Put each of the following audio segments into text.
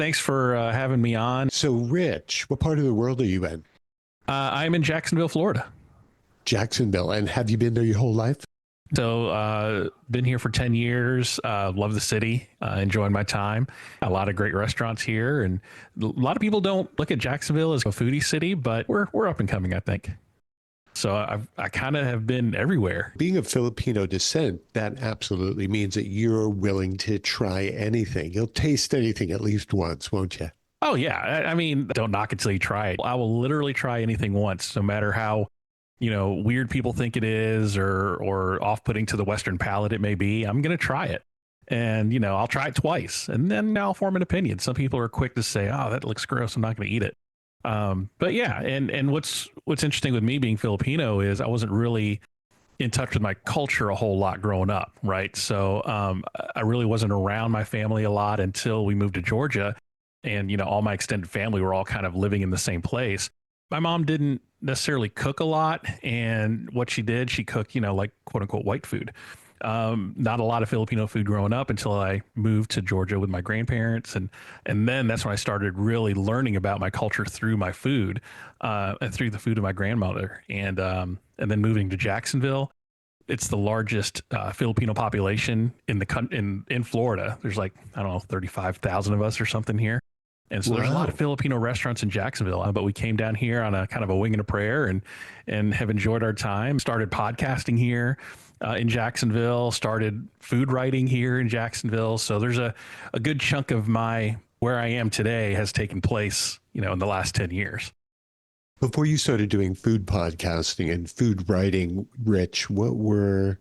Thanks for having me on. So, Rich, what part of the world are you in? I'm in Jacksonville, Florida. Jacksonville. And have you been there your whole life? So, been here for 10 years. Love the city. Enjoying my time. A lot of great restaurants here, and a lot of people don't look at Jacksonville as a foodie city, but we're up and coming, I think. So I kind of have been everywhere. Being of Filipino descent, that absolutely means that you're willing to try anything. You'll taste anything at least once, won't you? Oh yeah, I mean, don't knock it till you try it. I will literally try anything once, no matter how weird people think it is or off-putting to the Western palate it may be. I'm gonna try it, and I'll try it twice, and then I'll form an opinion. Some people are quick to say, "Oh, that looks gross. I'm not gonna eat it." But yeah, and what's interesting with me being Filipino is I wasn't really in touch with my culture a whole lot growing up, right? So I really wasn't around my family a lot until we moved to Georgia, and all my extended family were all kind of living in the same place. My mom didn't necessarily cook a lot, and what she did, she cooked, like quote unquote white food. Not a lot of Filipino food growing up until I moved to Georgia with my grandparents, and then that's when I started really learning about my culture through my food, and through the food of my grandmother, and then moving to Jacksonville. It's the largest Filipino population in Florida. There's like, I don't know, 35,000 of us or something here. And so there's a lot of Filipino restaurants in Jacksonville, but we came down here on a kind of a wing and a prayer, and have enjoyed our time. Started podcasting here in Jacksonville, started food writing here in Jacksonville. So there's a good chunk of where I am today has taken place, in the last 10 years. Before you started doing food podcasting and food writing, Rich, what were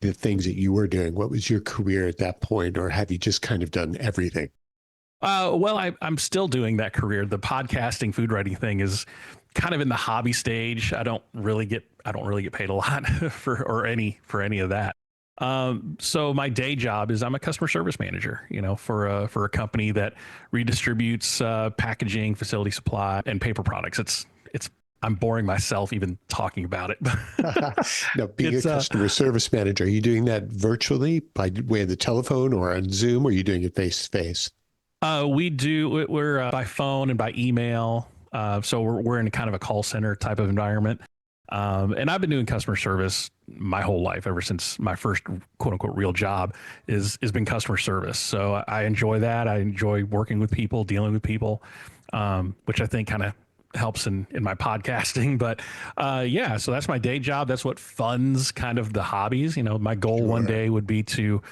the things that you were doing? What was your career at that point, or have you just kind of done everything? Well, I'm still doing that career. The podcasting, food writing thing is kind of in the hobby stage. I don't really get paid a lot for any of that. So my day job is I'm a customer service manager, for a company that redistributes packaging, facility supply, and paper products. I'm boring myself even talking about it. Now, being a customer service manager, are you doing that virtually by way of the telephone or on Zoom, or are you doing it face to face? We're by phone and by email. So we're in kind of a call center type of environment. And I've been doing customer service my whole life, ever since my first quote unquote real job has been customer service. So I enjoy that. I enjoy working with people, dealing with people, which I think kind of helps in my podcasting. But yeah, so that's my day job. That's what funds kind of the hobbies. My goal one day would be to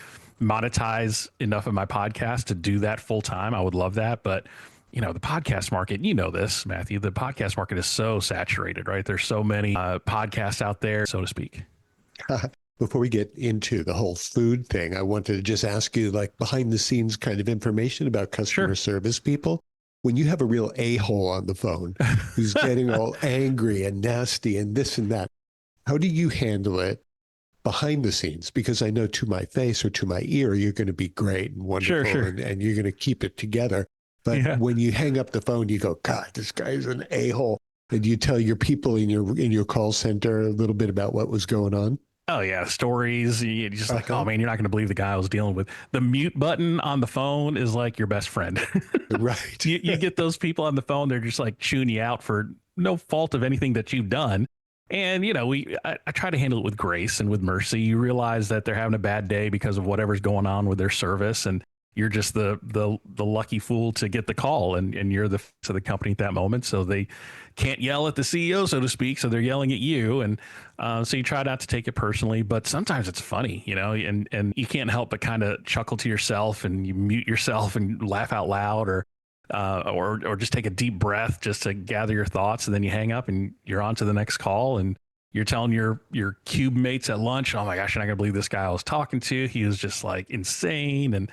monetize enough of my podcast to do that full time. I would love that. But the podcast market, this, Matthew, the podcast market is so saturated, right? There's so many podcasts out there, so to speak. Before we get into the whole food thing, I wanted to just ask you, like, behind the scenes kind of information about customer service people. When you have a real a-hole on the phone who's getting all angry and nasty and this and that, how do you handle it behind the scenes? Because I know to my face or to my ear, you're going to be great and wonderful, Sure. And you're going to keep it together. But when you hang up the phone, you go, God, this guy's an a-hole. And you tell your people in your call center a little bit about what was going on? Oh yeah, stories. You're just like, oh man, you're not going to believe the guy I was dealing with. The mute button on the phone is like your best friend. Right. You get those people on the phone, they're just like chewing you out for no fault of anything that you've done. And I try to handle it with grace and with mercy. You realize that they're having a bad day because of whatever's going on with their service, and you're just the lucky fool to get the call, and you're to the company at that moment. So they can't yell at the CEO, so to speak. So they're yelling at you. And so you try not to take it personally, but sometimes it's funny, and you can't help but kind of chuckle to yourself, and you mute yourself and laugh out loud, or just take a deep breath just to gather your thoughts. And then you hang up and you're on to the next call, and you're telling your cube mates at lunch, oh my gosh, you're not gonna believe this guy I was talking to. He was just like insane.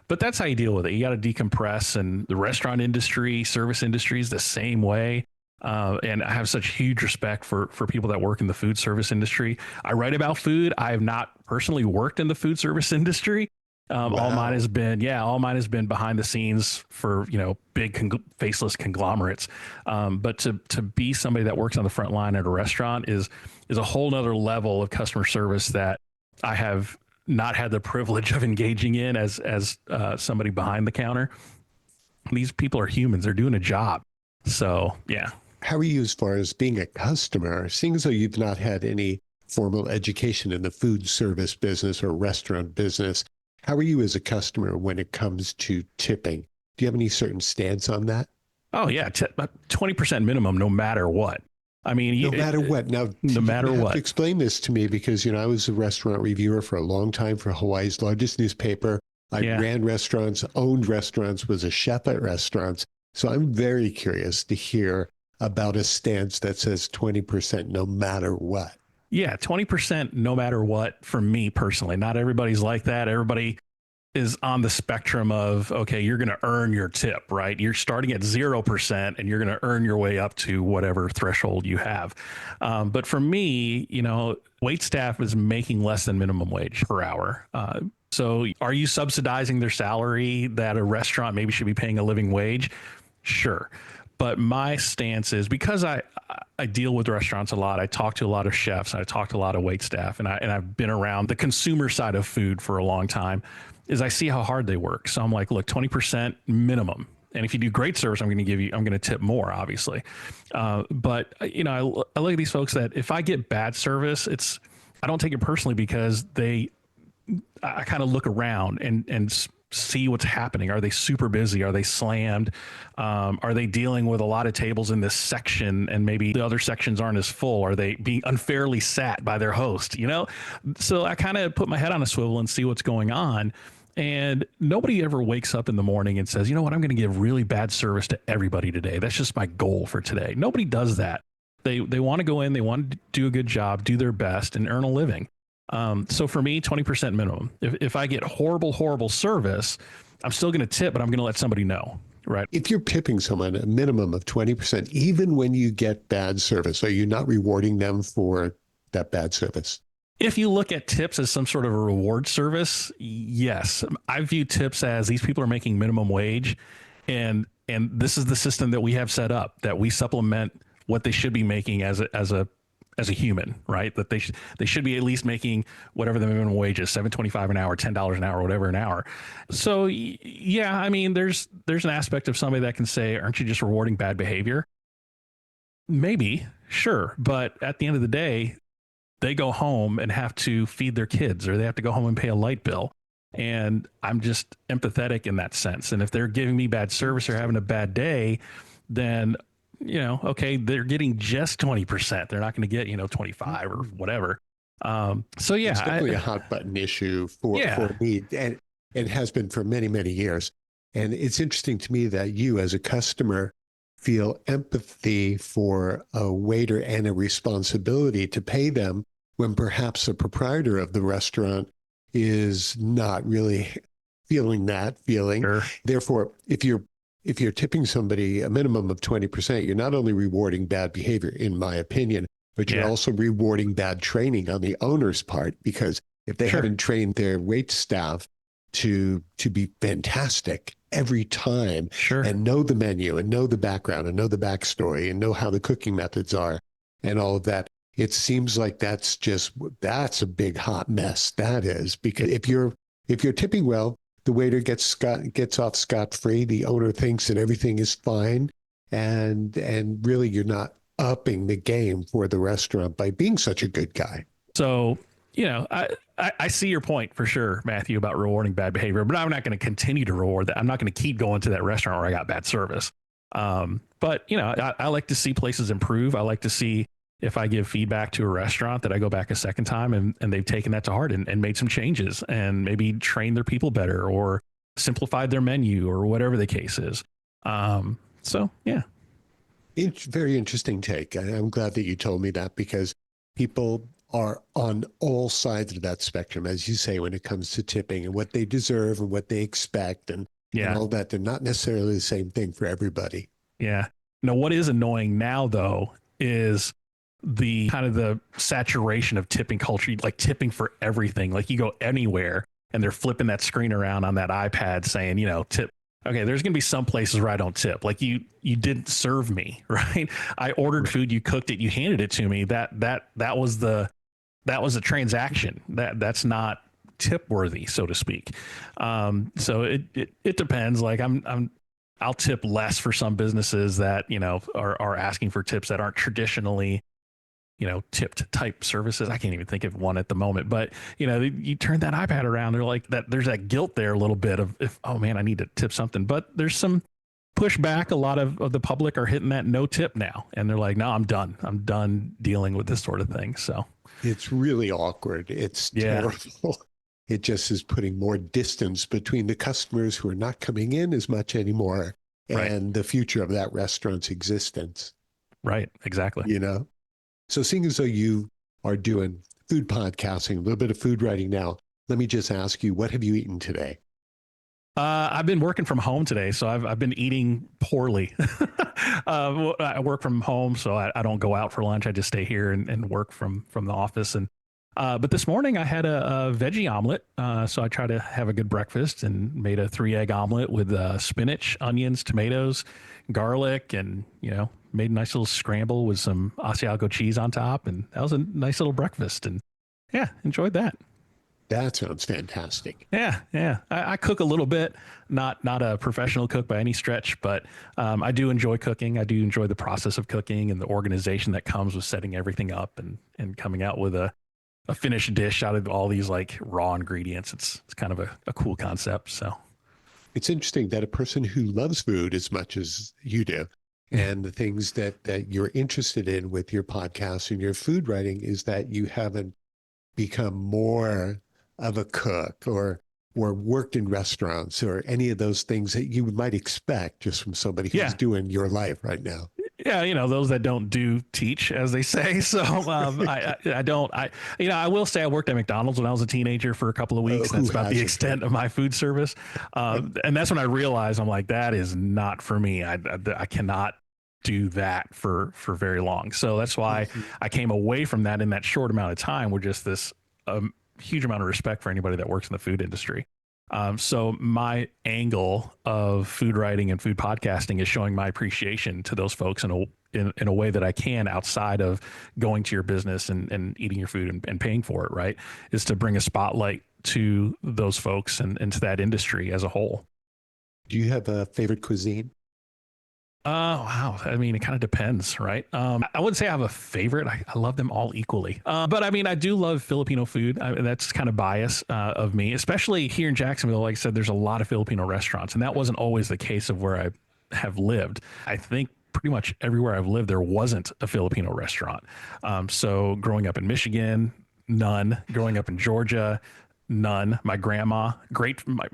But that's how you deal with it. You got to decompress. And the restaurant industry, service industry is the same way. And I have such huge respect for people that work in the food service industry. I write about food. I have not personally worked in the food service industry. Wow. All mine has been behind the scenes for, big faceless conglomerates. But to be somebody that works on the front line at a restaurant is a whole nother level of customer service that I have not had the privilege of engaging in as somebody behind the counter. These people are humans. They're doing a job. So yeah. How are you as far as being a customer, seeing as though you've not had any formal education in the food service business or restaurant business? How are you as a customer when it comes to tipping? Do you have any certain stance on that? Oh yeah. 20% minimum, no matter what. I mean, No matter what. Now, no matter you have what. to explain this to me because, I was a restaurant reviewer for a long time for Hawaii's largest newspaper. I ran restaurants, owned restaurants, was a chef at restaurants. So I'm very curious to hear about a stance that says 20% no matter what. Yeah, 20% no matter what for me personally. Not everybody's like that. Everybody is on the spectrum of, okay, you're going to earn your tip, right? You're starting at 0% and you're going to earn your way up to whatever threshold you have. But for me, wait staff is making less than minimum wage per hour. So are you subsidizing their salary that a restaurant maybe should be paying a living wage? Sure. But my stance is, because I deal with restaurants a lot, I talk to a lot of chefs, I talk to a lot of wait staff, and I've been around the consumer side of food for a long time, is I see how hard they work. So I'm like, look, 20% minimum. And if you do great service, I'm going to tip more, obviously. But I look at these folks that if I get bad service, I don't take it personally, because I kind of look around and see what's happening. Are they super busy? Are they slammed? Are they dealing with a lot of tables in this section and maybe the other sections aren't as full? Are they being unfairly sat by their host? So I kind of put my head on a swivel and see what's going on. And nobody ever wakes up in the morning and says, you know what, I'm going to give really bad service to everybody today. That's just my goal for today. Nobody does that. They want to go in, they want to do a good job, do their best, and earn a living. So for me, 20% minimum. If I get horrible service, I'm still going to tip, but I'm going to let somebody know, right? If you're tipping someone a minimum of 20%, even when you get bad service, are you not rewarding them for that bad service? If you look at tips as some sort of a reward service, yes. I view tips as these people are making minimum wage, and this is the system that we have set up, that we supplement what they should be making as a human, right? That they should be at least making whatever the minimum wage is, $7.25 an hour, $10 an hour, whatever an hour. So yeah, I mean, there's an aspect of somebody that can say, aren't you just rewarding bad behavior? Maybe, sure. But at the end of the day, they go home and have to feed their kids, or they have to go home and pay a light bill. And I'm just empathetic in that sense. And if they're giving me bad service or having a bad day, then okay, they're getting just 20%. They're not going to get, 25 or whatever. So yeah, it's definitely a hot button issue for me, and it has been for many, many years. And it's interesting to me that you as a customer feel empathy for a waiter and a responsibility to pay them when perhaps the proprietor of the restaurant is not really feeling that feeling. Sure. Therefore, if you're tipping somebody a minimum of 20%, you're not only rewarding bad behavior, in my opinion, but you're also rewarding bad training on the owner's part, because if they haven't trained their wait staff to be fantastic every time and know the menu and know the background and know the backstory and know how the cooking methods are and all of that, it seems like that's a big hot mess. That is, because if you're tipping well, the waiter gets off scot-free. The owner thinks that everything is fine, and really you're not upping the game for the restaurant by being such a good guy. So, I see your point for sure, Matthew, about rewarding bad behavior, but I'm not going to continue to reward that. I'm not going to keep going to that restaurant where I got bad service. But I like to see places improve. I like to see, if I give feedback to a restaurant, that I go back a second time and they've taken that to heart and made some changes and maybe trained their people better or simplified their menu or whatever the case is. So, yeah. Very interesting take. I'm glad that you told me that, because people are on all sides of that spectrum, as you say, when it comes to tipping and what they deserve and what they expect and all that. They're not necessarily the same thing for everybody. Yeah. Now, what is annoying now, though, is the kind of the saturation of tipping culture, like tipping for everything. Like you go anywhere and they're flipping that screen around on that iPad saying, tip. Okay, there's going to be some places where I don't tip. Like you didn't serve me, right? I ordered food, you cooked it, you handed it to me. That was a transaction. That's not tip worthy, so to speak. So it depends. Like I'm I'll tip less for some businesses that, are asking for tips that aren't traditionally, tipped type services. I can't even think of one at the moment, but you turn that iPad around, they're like that. There's that guilt there a little bit of oh man, I need to tip something, but there's some pushback. A lot of the public are hitting that no tip now. And they're like, no, I'm done dealing with this sort of thing. So it's really awkward. It's terrible. It just is putting more distance between the customers who are not coming in as much anymore and the future of that restaurant's existence. Right. Exactly. So seeing as though you are doing food podcasting, a little bit of food writing now, let me just ask you, what have you eaten today? I've been working from home today, so I've been eating poorly. I work from home, so I don't go out for lunch. I just stay here and work from the office. And but this morning I had a veggie omelet, so I try to have a good breakfast and made a 3-egg omelet with spinach, onions, tomatoes, garlic, and made a nice little scramble with some Asiago cheese on top, and that was a nice little breakfast. And yeah, enjoyed that. That sounds fantastic. Yeah. I cook a little bit, not a professional cook by any stretch, but I do enjoy cooking. I do enjoy the process of cooking and the organization that comes with setting everything up and coming out with a finished dish out of all these like raw ingredients. It's kind of a cool concept. So it's interesting that a person who loves food as much as you do, and the things that you're interested in with your podcast and your food writing, is that you haven't become more of a cook or worked in restaurants or any of those things that you might expect just from somebody who's doing your life right now. Yeah, those that don't do teach, as they say. So I will say I worked at McDonald's when I was a teenager for a couple of weeks. That's about the extent of my food service. And that's when I realized, I'm like, that is not for me. I cannot do that for very long. So that's why I came away from that in that short amount of time with just this huge amount of respect for anybody that works in the food industry. So my angle of food writing and food podcasting is showing my appreciation to those folks in a way that I can outside of going to your business and eating your food and paying for it, right? Is to bring a spotlight to those folks and to that industry as a whole. Do you have a favorite cuisine? Wow. I mean, it kind of depends, right? I wouldn't say I have a favorite. I love them all equally. But I mean, I do love Filipino food. That's kind of bias of me, especially here in Jacksonville. Like I said, there's a lot of Filipino restaurants, and that wasn't always the case of where I have lived. I think pretty much everywhere I've lived, there wasn't a Filipino restaurant. So growing up in Michigan, none. Growing up in Georgia, none. My grandma,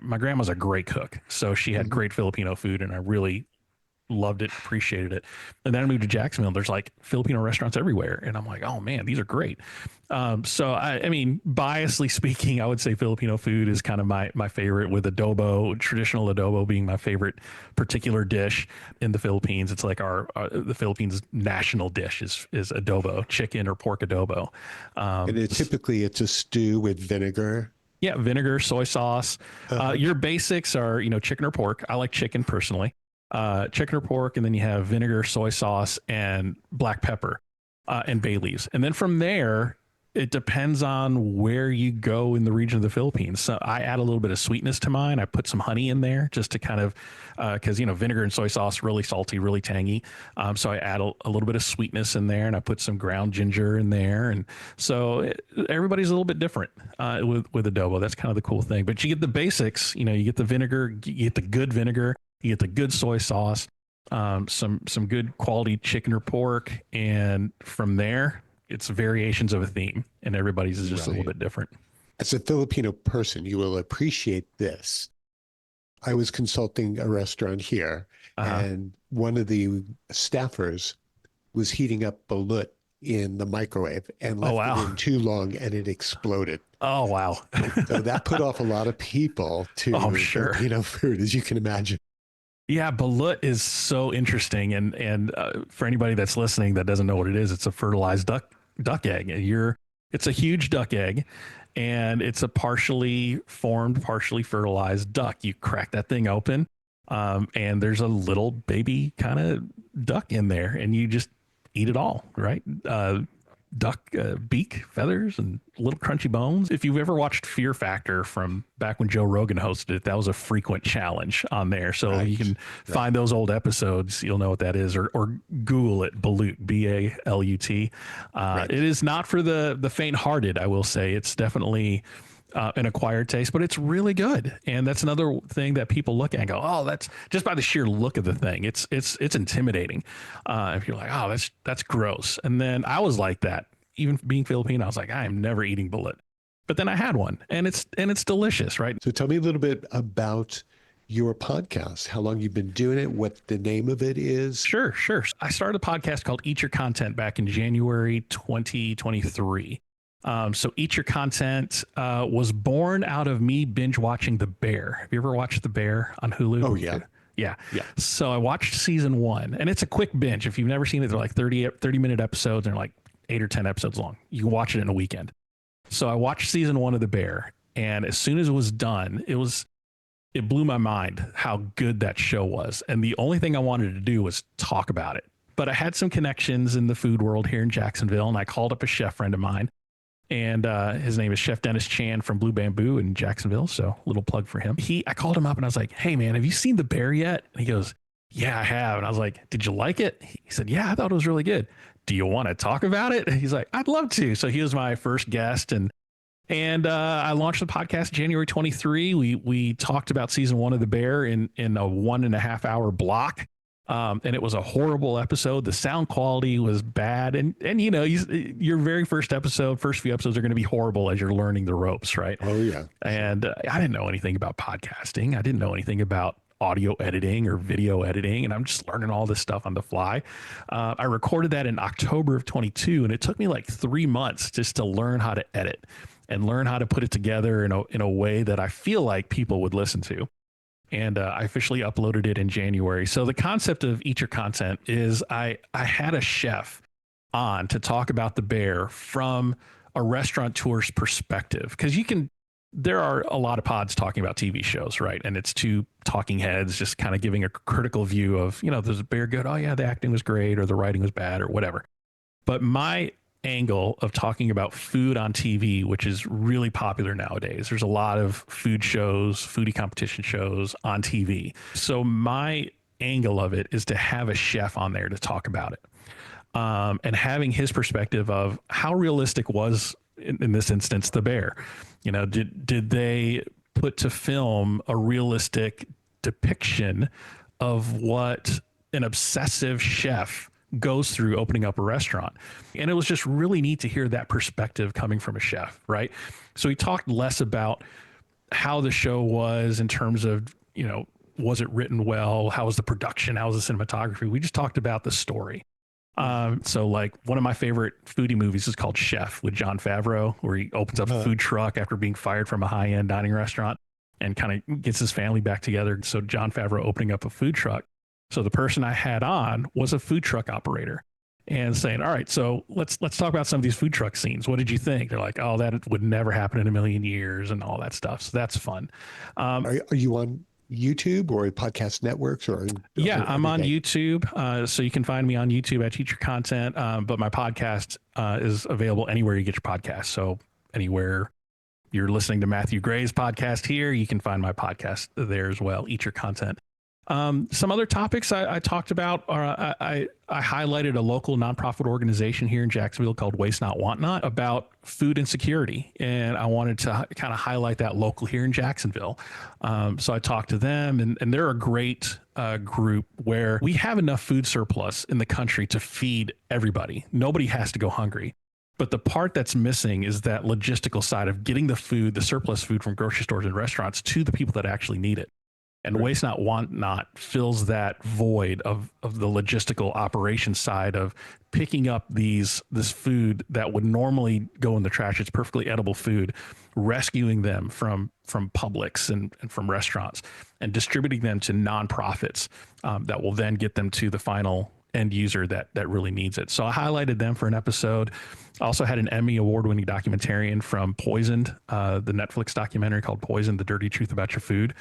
my grandma's a great cook. So she had great Filipino food, and I really loved it, appreciated it. And then I moved to Jacksonville. There's like Filipino restaurants everywhere. And I'm like, oh man, these are great. So I mean, biasly speaking, I would say Filipino food is kind of my favorite, with adobo, traditional adobo being my favorite particular dish in the Philippines. It's like the Philippines national dish is adobo, chicken or pork adobo. And typically it's a stew with vinegar. Yeah. Vinegar, soy sauce. Your basics are, chicken or pork. I like chicken personally. Chicken or pork, and then you have vinegar, soy sauce, and black pepper, and bay leaves. And then from there, it depends on where you go in the region of the Philippines. So I add a little bit of sweetness to mine. I put some honey in there just to kind of, because vinegar and soy sauce, really salty, really tangy. So I add a little bit of sweetness in there, and I put some ground ginger in there. And so everybody's a little bit different with adobo. That's kind of the cool thing. But you get the basics. You get the vinegar, you get the good vinegar. You get the good soy sauce, some good quality chicken or pork, and from there, it's variations of a theme, and everybody's is just a little bit different. As a Filipino person, you will appreciate this. I was consulting a restaurant here, and one of the staffers was heating up balut in the microwave and left it in too long, and it exploded. Oh, wow. So that put off a lot of people to Filipino food, as you can imagine. Yeah, balut is so interesting, and for anybody that's listening that doesn't know what it is, it's a fertilized duck egg. It's a huge duck egg, and it's a partially formed, partially fertilized duck. You crack that thing open, and there's a little baby kind of duck in there, and you just eat it all, right? duck beak feathers and little crunchy bones. If you've ever watched Fear Factor from back when Joe Rogan hosted it, that was a frequent challenge on there. So you can find those old episodes. You'll know what that is, or Google it, balut, B-A-L-U-T. It is not for the faint-hearted, I will say. It's definitely an acquired taste, but it's really good. And that's another thing that people look at and go, oh, that's just by the sheer look of the thing. It's intimidating. If you're like, oh, that's gross. And then I was like that, even being Filipino, I was like, I am never eating balut. But then I had one and it's delicious, right? So tell me a little bit about your podcast, how long you've been doing it, what the name of it is. Sure. I started a podcast called Eat Your Content back in January 2023. So Eat Your Content was born out of me binge watching The Bear. Have you ever watched The Bear on Hulu? Oh, yeah. Yeah. So I watched season 1, and it's a quick binge. If you've never seen it, they're like 30-minute episodes, and they're like 8 or 10 episodes long. You can watch it in a weekend. So I watched season 1 of The Bear, and as soon as it was done, it blew my mind how good that show was. And the only thing I wanted to do was talk about it. But I had some connections in the food world here in Jacksonville, and I called up a chef friend of mine. And his name is Chef Dennis Chan from Blue Bamboo in Jacksonville. So little plug for him. I called him up and I was like, hey, man, have you seen The Bear yet? And he goes, yeah, I have. And I was like, did you like it? He said, yeah, I thought it was really good. Do you want to talk about it? And he's like, I'd love to. So he was my first guest. And I launched the podcast January 23. We talked about season 1 of The Bear in a 1.5 hour block. And it was a horrible episode. The sound quality was bad. And you know, your very first few episodes are going to be horrible as you're learning the ropes, right? Oh, yeah. And I didn't know anything about podcasting. I didn't know anything about audio editing or video editing. And I'm just learning all this stuff on the fly. I recorded that in October of 22, and it took me like 3 months just to learn how to edit and learn how to put it together in a way that I feel like people would listen to. And I officially uploaded it in January. So the concept of Eat Your Content is I had a chef on to talk about The Bear from a restaurateur's perspective. Because there are a lot of pods talking about TV shows, right? And it's two talking heads just kind of giving a critical view of, you know, there's a Bear good? Oh yeah, the acting was great, or the writing was bad, or whatever. But my angle of talking about food on TV, which is really popular nowadays. There's a lot of food shows, foodie competition shows on TV. So my angle of it is to have a chef on there to talk about it. And having his perspective of how realistic was, in this instance, The Bear. You know, did they put to film a realistic depiction of what an obsessive chef goes through opening up a restaurant? And it was just really neat to hear that perspective coming from a chef, right? So he talked less about how the show was in terms of, you know, was it written well? How was the production? How was the cinematography? We just talked about the story. So like one of my favorite foodie movies is called Chef with Jon Favreau, where he opens up a food truck after being fired from a high-end dining restaurant and kind of gets his family back together. So Jon Favreau opening up a food truck. So the person I had on was a food truck operator and saying, all right, so let's talk about some of these food truck scenes. What did you think? They're like, oh, that would never happen in a million years and all that stuff. So that's fun. Are you on YouTube or podcast networks? Yeah, I'm on YouTube. So you can find me on YouTube at Eat Your Content. But my podcast is available anywhere you get your podcast. So anywhere you're listening to Matthew Gray's podcast here, you can find my podcast there as well. Eat Your Content. Some other topics I talked about are I highlighted a local nonprofit organization here in Jacksonville called Waste Not Want Not about food insecurity. And I wanted to kind of highlight that local here in Jacksonville. So I talked to them and they're a great group where we have enough food surplus in the country to feed everybody. Nobody has to go hungry. But the part that's missing is that logistical side of getting the food, the surplus food from grocery stores and restaurants to the people that actually need it. And Waste Not Want Not fills that void of the logistical operation side of picking up this food that would normally go in the trash. It's perfectly edible food, rescuing them from Publix and from restaurants and distributing them to nonprofits that will then get them to the final end user that really needs it. So I highlighted them for an episode. I also had an Emmy award-winning documentarian from Poisoned, the Netflix documentary called Poisoned, The Dirty Truth About Your Food,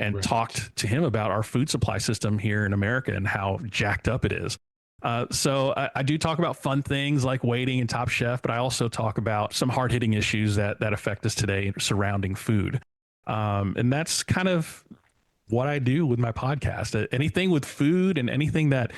and talked to him about our food supply system here in America and how jacked up it is. So I do talk about fun things like waiting and Top Chef, but I also talk about some hard hitting issues that affect us today surrounding food. And that's kind of what I do with my podcast. Anything with food and anything that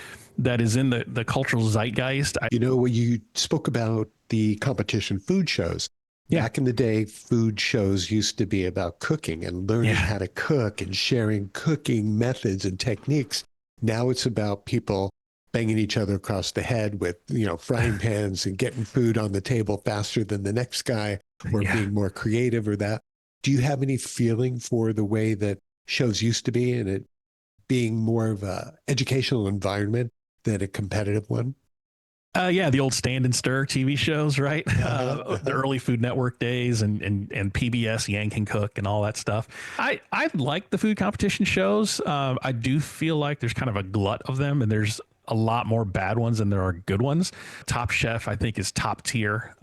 is in the cultural zeitgeist. When you spoke about the competition food shows, Yeah. back in the day, food shows used to be about cooking and learning how to cook and sharing cooking methods and techniques. Now it's about people banging each other across the head with, frying pans and getting food on the table faster than the next guy, or being more creative or that. Do you have any feeling for the way that shows used to be, and it being more of a educational environment than a competitive one? Yeah, the old Stand and Stir TV shows, right? The early Food Network days and PBS Yank and Cook and all that stuff. I like the food competition shows. I do feel like there's kind of a glut of them, and there's a lot more bad ones than there are good ones. Top Chef, I think, is top tier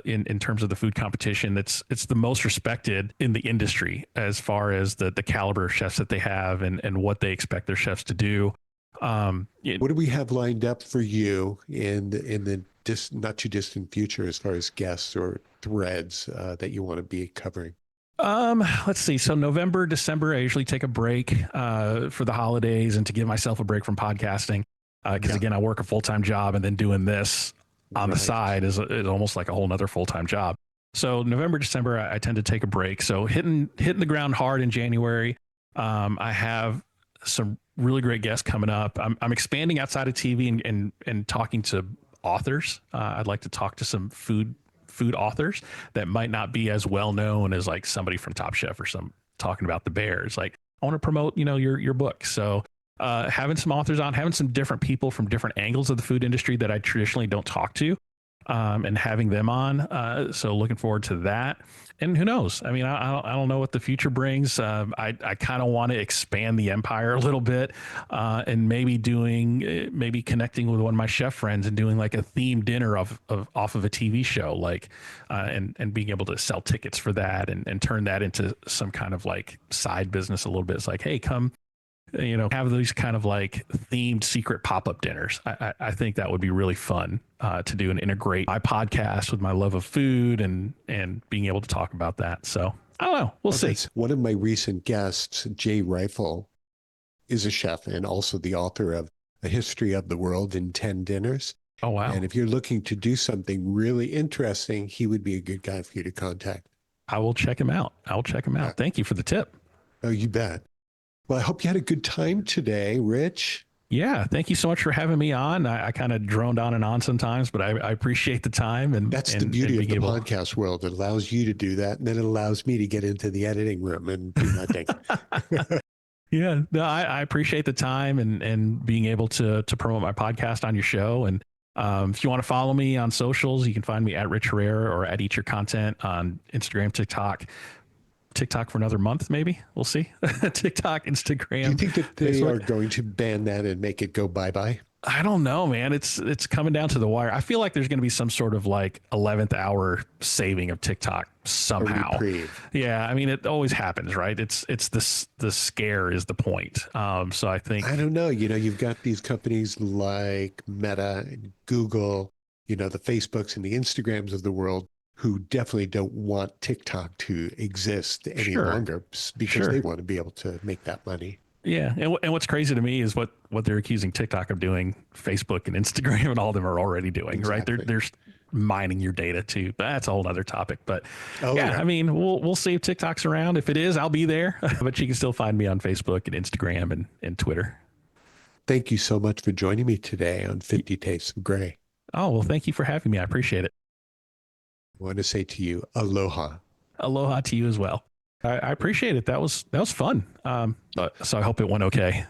in terms of the food competition. It's the most respected in the industry as far as the caliber of chefs that they have and what they expect their chefs to do. What do we have lined up for you in the not too distant future as far as guests or threads that you want to be covering? Let's see. So November, December, I usually take a break for the holidays and to give myself a break from podcasting. Because again, I work a full-time job, and then doing this on the side is almost like a whole nother full-time job. So November, December, I tend to take a break. So hitting the ground hard in January. I have some really great guests coming up. I'm expanding outside of TV and talking to authors. I'd like to talk to some food authors that might not be as well known as like somebody from Top Chef or some talking about the Bears. Like, I want to promote, your book. So having some authors on, having some different people from different angles of the food industry that I traditionally don't talk to, and having them on. So looking forward to that. And who knows? I mean, I don't know what the future brings. I kind of want to expand the empire a little bit, and maybe connecting with one of my chef friends and doing like a themed dinner off of a TV show, like, and being able to sell tickets for that and turn that into some kind of like side business a little bit. It's like, hey, come, have these kind of like themed secret pop-up dinners. I think that would be really fun to do and integrate my podcast with my love of food and being able to talk about that. So I don't know. We'll see. One of my recent guests, Jay Reifel, is a chef and also the author of A History of the World in 10 Dinners. Oh, wow. And if you're looking to do something really interesting, he would be a good guy for you to contact. I will check him out. Thank you for the tip. Oh, you bet. Well, I hope you had a good time today, Rich. Yeah, thank you so much for having me on. I kind of droned on and on sometimes, but I appreciate the time. And that's the beauty of the podcast world. It allows you to do that, and then it allows me to get into the editing room and do my thing. Yeah, no, I appreciate the time and being able to promote my podcast on your show. And if you want to follow me on socials, you can find me at Rich Herrera or at Eat Your Content on Instagram, TikTok for another month, maybe. We'll see. TikTok, Instagram. Do you think that they are going to ban that and make it go bye-bye? I don't know, man. It's coming down to the wire. I feel like there's going to be some sort of like 11th hour saving of TikTok somehow. Yeah, I mean, it always happens, right? It's the scare is the point. So I think, I don't know. You've got these companies like Meta and Google, the Facebooks and the Instagrams of the world, who definitely don't want TikTok to exist any longer because they want to be able to make that money. Yeah. And what's crazy to me is what they're accusing TikTok of doing, Facebook and Instagram and all of them are already doing, right? They're mining your data too. That's a whole other topic. But I mean, we'll see if TikTok's around. If it is, I'll be there. But you can still find me on Facebook and Instagram and Twitter. Thank you so much for joining me today on 50 Tastes of Gray. Oh, well, thank you for having me. I appreciate it. I want to say to you, aloha. Aloha to you as well. I appreciate it. That was fun. So I hope it went okay.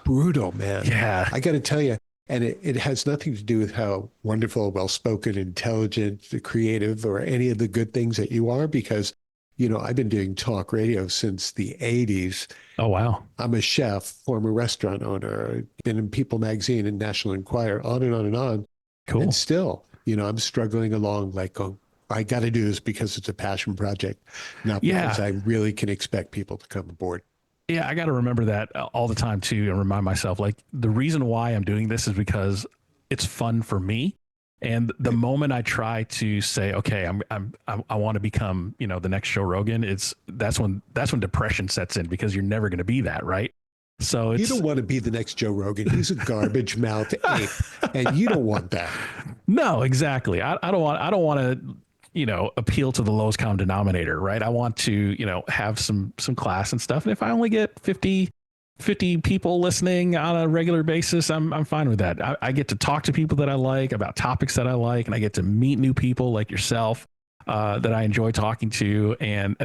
Brutal, man. Yeah. I got to tell you, and it has nothing to do with how wonderful, well-spoken, intelligent, creative, or any of the good things that you are, because, I've been doing talk radio since the 80s. Oh, wow. I'm a chef, former restaurant owner, been in People Magazine and National Enquirer, on and on and on. Cool. And still, I'm struggling along like, I got to do this because it's a passion project, not because I really can expect people to come aboard. Yeah, I got to remember that all the time too, and remind myself like the reason why I'm doing this is because it's fun for me. And the moment I try to say, okay, I want to become, the next Joe Rogan, that's when depression sets in because you're never going to be that, right? So You it's don't want to be the next Joe Rogan. He's a garbage mouth ape, and you don't want that. no, exactly. I don't want to, appeal to the lowest common denominator, right? I want to, have some class and stuff. And if I only get 50 people listening on a regular basis, I'm fine with that. I get to talk to people that I like about topics that I like, and I get to meet new people like yourself that I enjoy talking to, and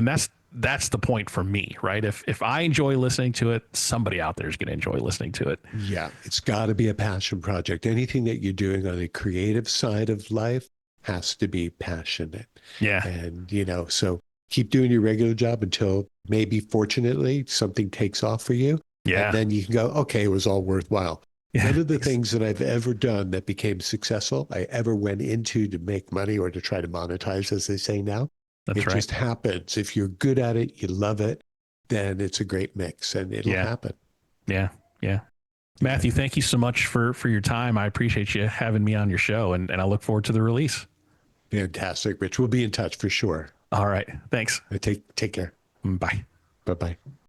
that's the point for me, right? If I enjoy listening to it, somebody out there is going to enjoy listening to it. Yeah, it's got to be a passion project. Anything that you're doing on the creative side of life has to be passionate. Yeah, And, so keep doing your regular job until maybe fortunately something takes off for you. And yeah, then you can go, okay, it was all worthwhile. yeah. None of the things that I've ever done that became successful, I ever went into to make money or to try to monetize, as they say now. That's It right. just happens. If you're good at it, you love it, then it's a great mix and it'll Yeah, happen. yeah, yeah. Yeah. Matthew, thank you so much for your time. I appreciate you having me on your show, and I look forward to the release. Fantastic, Rich. We'll be in touch for sure. All right. Thanks. Take care. Bye. Bye bye.